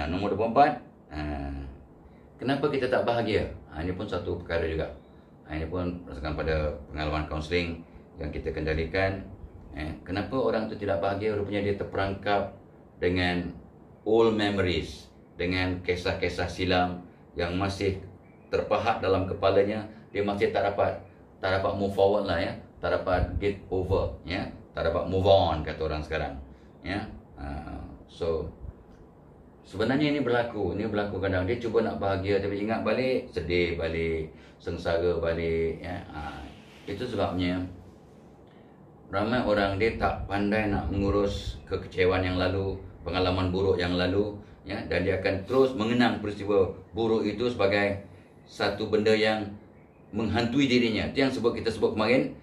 Nombor 24, kenapa kita tak bahagia? Ini pun satu perkara juga. Ini pun berdasarkan pada pengalaman kaunseling yang kita kendalikan. Kenapa orang tu tidak bahagia? Rupanya dia terperangkap dengan old memories, dengan kisah-kisah silam yang masih terpahat dalam kepalanya. Dia masih tak dapat move forward lah, ya. Tak dapat get over, ya. Tak dapat move on, kata orang sekarang, ya. So sebenarnya ini berlaku kadang dia cuba nak bahagia tapi ingat balik, sedih balik, sengsara balik, ya. Itu sebabnya ramai orang dia tak pandai nak mengurus kekecewaan yang lalu, pengalaman buruk yang lalu, ya, dan dia akan terus mengenang peristiwa buruk itu sebagai satu benda yang menghantui dirinya. Itu yang kita sebut kemarin,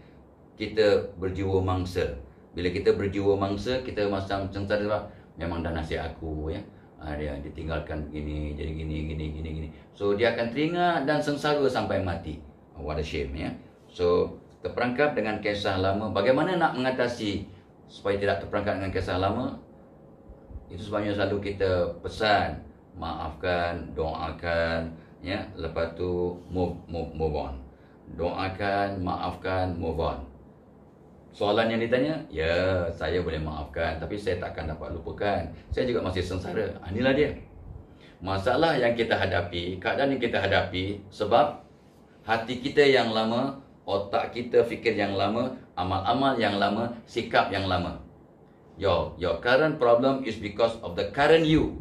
kita berjiwa mangsa. Bila kita berjiwa mangsa, kita macam sengsara sebab memang dah nasib aku, ya. Dia ditinggalkan begini, jadi gini. So dia akan teringat dan sengsara sampai mati. What a shame, ya. So terperangkap dengan kisah lama. Bagaimana nak mengatasi supaya tidak terperangkap dengan kisah lama? Itu sebabnya selalu kita pesan, maafkan, doakan, ya. Lepas tu move on. Doakan, maafkan, move on. Soalan yang ditanya, ya, saya boleh maafkan, tapi saya takkan dapat lupakan. Saya juga masih sengsara. Inilah dia. Masalah yang kita hadapi, keadaan yang kita hadapi, sebab hati kita yang lama, otak kita fikir yang lama, amal-amal yang lama, sikap yang lama. Your current problem is because of the current you.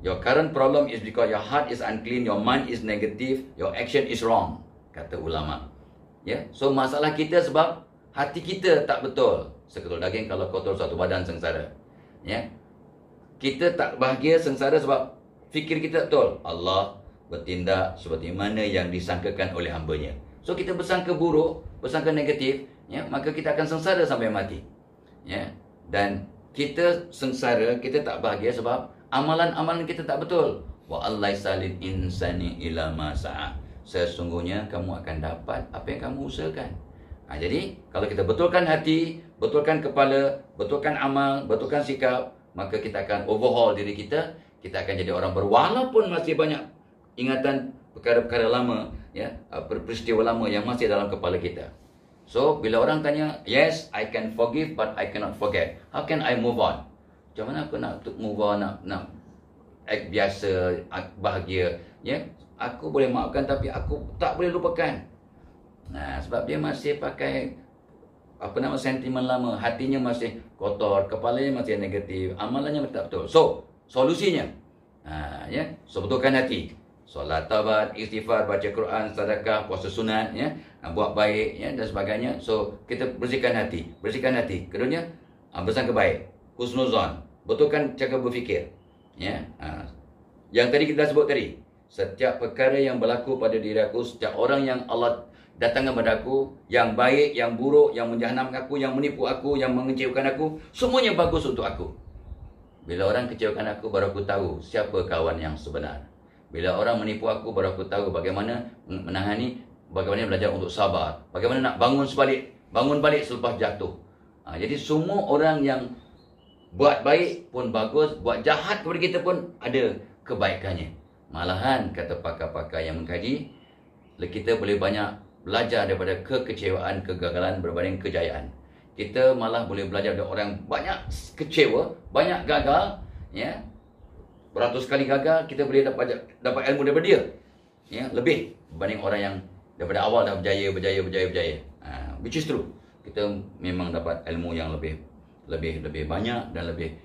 Your current problem is because your heart is unclean, your mind is negative, your action is wrong, kata ulama. Ya, so masalah kita sebab hati kita tak betul. Seketul daging kalau kotor satu badan sengsara. Ya. Kita tak bahagia sengsara sebab fikir kita betul. Allah bertindak seperti mana yang disangkakan oleh hamba-Nya. So kita bersangka buruk, bersangka negatif, ya, maka kita akan sengsara sampai mati. Ya. Dan kita sengsara, kita tak bahagia sebab amalan-amalan kita tak betul. Wa allaisa lil insani illa ma sa'a. Sesungguhnya kamu akan dapat apa yang kamu usahakan. Jadi, kalau kita betulkan hati, betulkan kepala, betulkan amal, betulkan sikap, maka kita akan overhaul diri kita. Kita akan jadi orang walaupun masih banyak ingatan perkara-perkara lama, ya, peristiwa lama yang masih dalam kepala kita. So, bila orang tanya, yes, I can forgive, but I cannot forget. How can I move on? Macam mana aku nak move on, nak act biasa, bahagia, ya? Aku boleh maafkan, tapi aku tak boleh lupakan. Sebab dia masih pakai sentimen lama, hatinya masih kotor, kepalanya masih negatif, amalannya tak betul. So, solusinya, ya, so betulkan hati. Solat, taubat, istighfar, baca Quran, sedekah, puasa sunat, ya, buat baik, ya, dan sebagainya. So, kita bersihkan hati. Keduanya, bersangka baik, husnuzon, betulkan cara berfikir, ya. Yang tadi kita sebut tadi, setiap perkara yang berlaku pada diri aku, setiap orang yang Allah datangkan pada aku, yang baik, yang buruk, yang menjahanamkan aku, yang menipu aku, yang mengecewakan aku, semuanya bagus untuk aku. Bila orang kecewakan aku, baru aku tahu siapa kawan yang sebenar. Bila orang menipu aku, baru aku tahu bagaimana menangani, bagaimana belajar untuk sabar, bagaimana nak bangun balik selepas jatuh. Jadi semua orang yang buat baik pun bagus, buat jahat kepada kita pun ada kebaikannya. Malahan, kata pakar-pakar yang mengkaji, kita boleh banyak belajar daripada kekecewaan, kegagalan berbanding kejayaan. Kita malah boleh belajar dari orang banyak kecewa, banyak gagal, ya. Beratus kali gagal, kita boleh dapat ilmu daripada dia, ya, lebih berbanding orang yang daripada awal dah berjaya. Which is true. Kita memang dapat ilmu yang lebih banyak dan lebih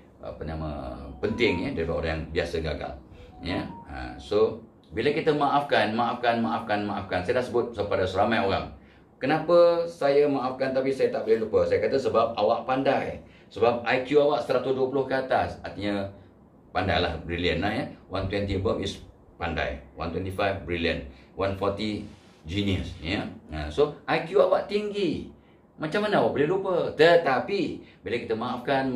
penting, ya, daripada orang yang biasa gagal, ya. So bila kita maafkan. Saya dah sebut kepada seramai orang. Kenapa saya maafkan tapi saya tak boleh lupa? Saya kata sebab awak pandai. Sebab IQ awak 120 ke atas. Artinya pandailah, brilliant lah, ya. 120 above is pandai. 125 brilliant. 140 genius, ya. So IQ awak tinggi. Macam mana awak boleh lupa? Tetapi bila kita maafkan,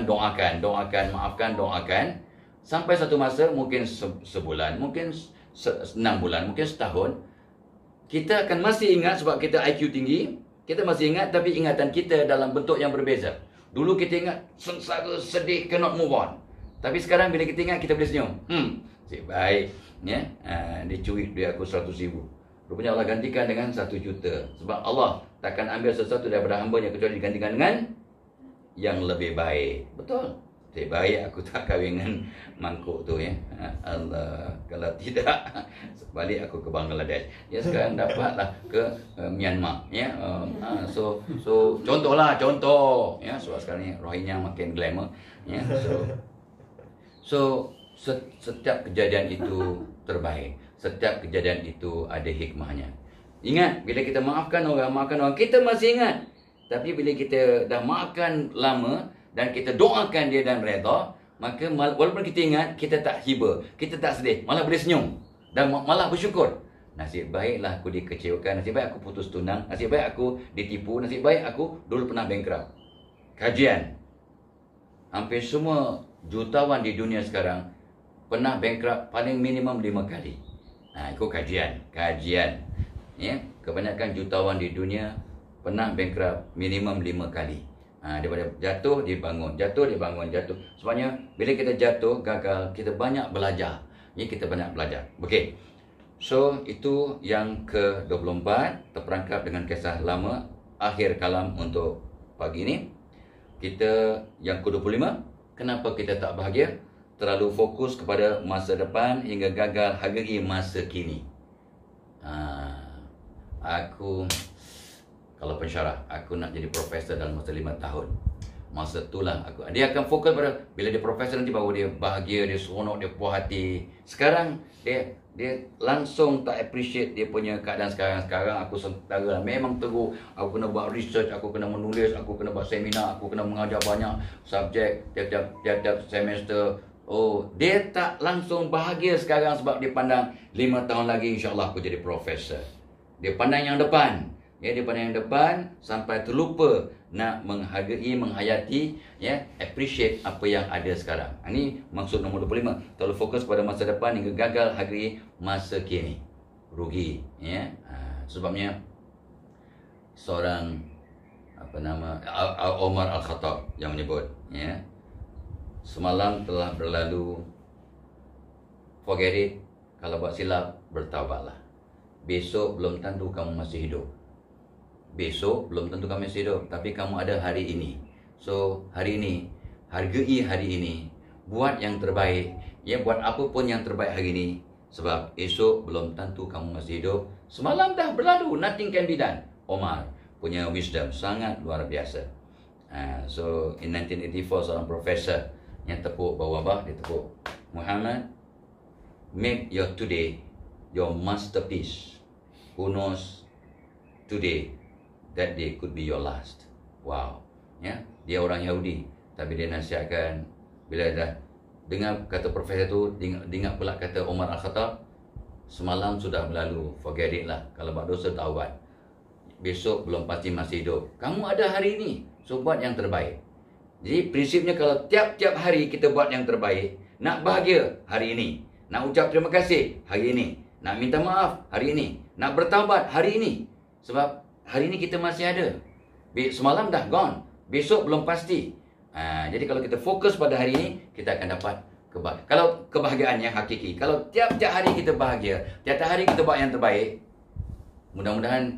doakan. Sampai satu masa, mungkin sebulan, mungkin 6 bulan, mungkin setahun, kita akan masih ingat sebab kita IQ tinggi, kita masih ingat, tapi ingatan kita dalam bentuk yang berbeza. Dulu kita ingat sengsara, sedih, cannot move on. Tapi sekarang bila kita ingat, kita boleh senyum. Nasib baik. Ya, dia curi duit aku 100,000. Rupanya Allah gantikan dengan 1 juta. Sebab Allah takkan ambil sesuatu daripada hamba-Nya kecuali digantikan dengan yang lebih baik. Betul. Nasib baik aku tak kahwin dengan mangkuk tu, ya. Allah, kalau tidak balik aku ke Bangladesh. Ya, sekarang dapatlah ke Myanmar, ya. So contohlah, contoh, ya. Sebab sekarang ni Rohingya makin glamour, ya. So setiap kejadian itu terbaik. Setiap kejadian itu ada hikmahnya. Ingat, bila kita maafkan orang, kita masih ingat. Tapi bila kita dah maafkan lama dan kita doakan dia dan redha, maka walaupun kita ingat, kita tak hiba, kita tak sedih, malah boleh senyum dan malah bersyukur. Nasib baiklah aku dikecewakan, nasib baik aku putus tunang, nasib baik aku ditipu, nasib baik aku dulu pernah bankrupt. Kajian, hampir semua jutawan di dunia sekarang pernah bankrupt paling minimum 5 kali. Ikut kajian. Ya, kebanyakan jutawan di dunia pernah bankrupt minimum 5 kali. Daripada jatuh, dibangun, jatuh, dibangun, jatuh. Sebabnya, bila kita jatuh, gagal, kita banyak belajar. Ya, kita banyak belajar. Okey. So, itu yang ke-24, terperangkap dengan kisah lama, akhir kalam untuk pagi ini. Kita yang ke-25, kenapa kita tak bahagia? Terlalu fokus kepada masa depan hingga gagal hargai masa kini. Kalau pensyarah, aku nak jadi profesor dalam masa 5 tahun. Masa itulah dia akan fokus pada bila dia profesor nanti baru dia bahagia, dia seronok, dia puas hati. Sekarang dia langsung tak appreciate dia punya keadaan sekarang. Sekarang aku sementara memang teruk. Aku kena buat research, aku kena menulis, aku kena buat seminar, aku kena mengajar banyak subjek tiap semester. Dia tak langsung bahagia sekarang sebab dia pandang 5 tahun lagi insya-Allah aku jadi profesor. Dia pandang yang depan. Ya, dia pandang yang depan sampai terlupa nak menghargai, menghayati, ya, appreciate apa yang ada sekarang. Ini maksud nombor 25. Terlalu fokus pada masa depan hingga gagal hargai masa kini. Rugi, ya. Sebabnya seorang Umar Al-Khattab yang menyebut, ya, semalam telah berlalu, forget it. Kalau buat silap, bertaubatlah. Besok belum tentu kamu masih hidup. Besok belum tentu kamu masih hidup, tapi kamu ada hari ini. So, hari ini, hargai hari ini. Buat yang terbaik. Ya, buat apa pun yang terbaik hari ini. Sebab esok belum tentu kamu masih hidup. Semalam dah berlalu, nothing can be done. Omar punya wisdom sangat luar biasa. So, in 1984, seorang profesor yang tepuk bawah dia tepuk, Muhammad, make your today your masterpiece. Who knows today, that day could be your last. Wow. Ya, dia orang Yahudi, tapi dia nasihatkan bila dah dengar kata profesor tu, dengar pula kata Umar Al-Khattab, semalam sudah berlalu, forget it lah. Kalau buat dosa, taubat. Besok belum pasti masih hidup. Kamu ada hari ini, so buat yang terbaik. Jadi prinsipnya kalau tiap-tiap hari kita buat yang terbaik, nak bahagia hari ini, nak ucap terima kasih hari ini, nak minta maaf hari ini, nak bertaubat hari ini. Sebab hari ini kita masih ada. Semalam dah gone, besok belum pasti. Jadi kalau kita fokus pada hari ini, kita akan dapat kebahagiaan. Kalau kebahagiaan yang hakiki, kalau tiap-tiap hari kita bahagia, tiap-tiap hari kita buat yang terbaik, mudah-mudahan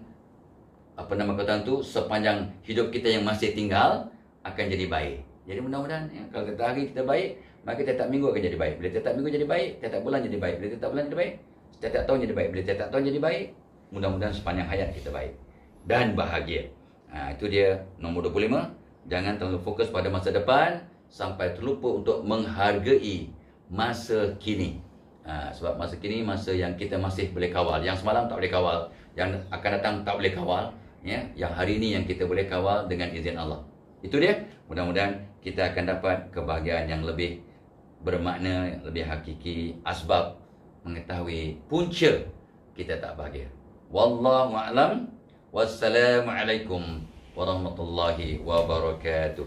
kata tu sepanjang hidup kita yang masih tinggal akan jadi baik. Jadi mudah-mudahan, ya, kalau tiap hari kita baik, maka tiap minggu akan jadi baik. Bila tiap minggu jadi baik, tiap bulan jadi baik. Bila tiap bulan jadi baik, tiap tahun jadi baik. Bila tiap tahun jadi baik, mudah-mudahan sepanjang hayat kita baik dan bahagia. Itu dia nombor 25. Jangan terlalu fokus pada masa depan sampai terlupa untuk menghargai masa kini. Sebab masa kini masa yang kita masih boleh kawal. Yang semalam tak boleh kawal, yang akan datang tak boleh kawal, ya. Yang hari ini yang kita boleh kawal dengan izin Allah. Itu dia. Mudah-mudahan kita akan dapat kebahagiaan yang lebih bermakna, lebih hakiki, asbab mengetahui punca kita tak bahagia. Wallahu a'lam. Wassalamualaikum warahmatullahi wabarakatuh.